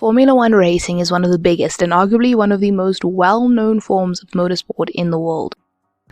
Formula One racing is one of the biggest and arguably one of the most well-known forms of motorsport in the world.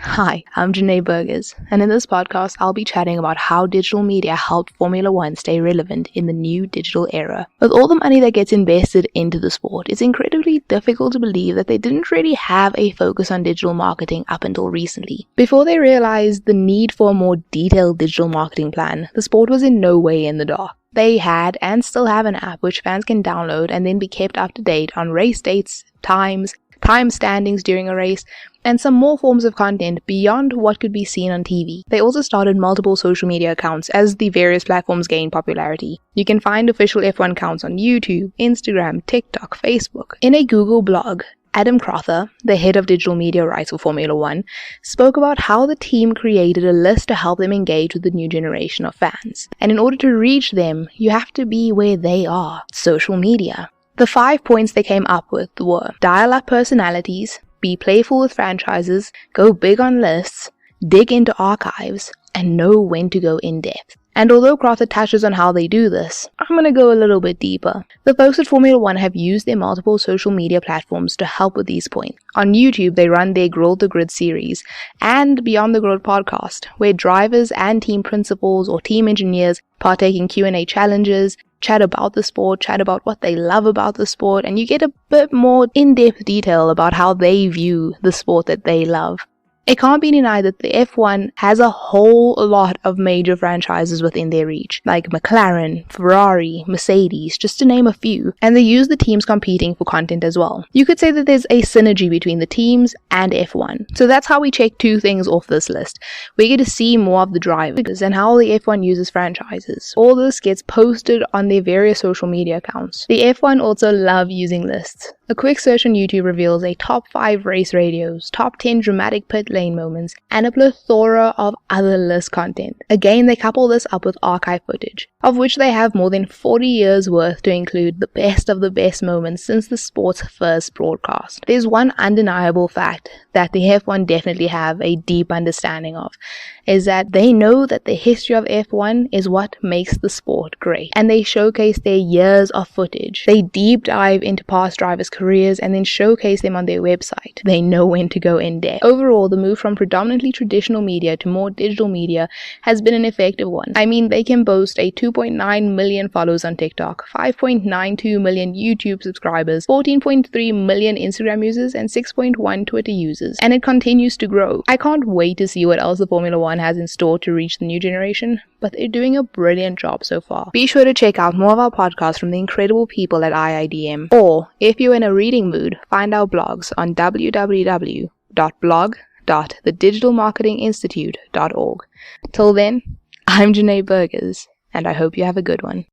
Hi, I'm Jene and in this podcast I'll be chatting about how digital media helped Formula One stay relevant in the new digital era. With all the money that gets invested into the sport, it's incredibly difficult to believe that they didn't really have a focus on digital marketing up until recently. Before they realized the need for a more detailed digital marketing plan, the sport was in no way in the dark. They had and still have an app which fans can download and then be kept up to date on race dates, times, time standings during a race, and some more forms of content beyond what could be seen on TV. They also started multiple social media accounts as the various platforms gained popularity. You can find official F1 accounts on YouTube, Instagram, TikTok, Facebook. In a Google blog, Adam Crother, the head of digital media rights for Formula One, spoke about how the team created a list to help them engage with the new generation of fans. And in order to reach them, you have to be where they are, social media. The 5 points they came up with were: dial up personalities, be playful with franchises, go big on lists, dig into archives, and know when to go in depth. And although Crother touches on how they do this, I'm going to go a little bit deeper. The folks at Formula One have used their multiple social media platforms to help with these points. On YouTube, they run their Grill the Grid series and Beyond the Grill podcast, where drivers and team principals or team engineers partake in Q&A challenges, chat about the sport, chat about what they love about the sport, and you get a bit more in-depth detail about how they view the sport that they love. It can't be denied that the F1 has a whole lot of major franchises within their reach, like McLaren, Ferrari, Mercedes, just to name a few, and they use the teams competing for content as well. You could say that there's a synergy between the teams and F1. So that's how we check two things off this list. We get to see more of the drivers and how the F1 uses franchises. All this gets posted on their various social media accounts. The F1 also love using lists. A quick search on YouTube reveals a top 5 race radios, top 10 dramatic pit lane moments, and a plethora of other list content. Again, they couple this up with archive footage, of which they have more than 40 years worth to include the best of the best moments since the sport's first broadcast. There's one undeniable fact that the F1 definitely have a deep understanding of, is that they know that the history of F1 is what makes the sport great, and they showcase their years of footage. They deep dive into past drivers' careers and then showcase them on their website. They know when to go in depth. Overall, the move from predominantly traditional media to more digital media has been an effective one. I mean, they can boast a 2.9 million followers on TikTok, 5.92 million YouTube subscribers, 14.3 million Instagram users, and 6.1 Twitter users, and it continues to grow. I can't wait to see what else the Formula One has in store to reach the new generation, but they're doing a brilliant job so far. Be sure to check out more of our podcasts from the incredible people at IIDM, or if you're in a reading mood, find our blogs on www.blog.thedigitalmarketinginstitute.org. Till then, I'm Jene, and I hope you have a good one.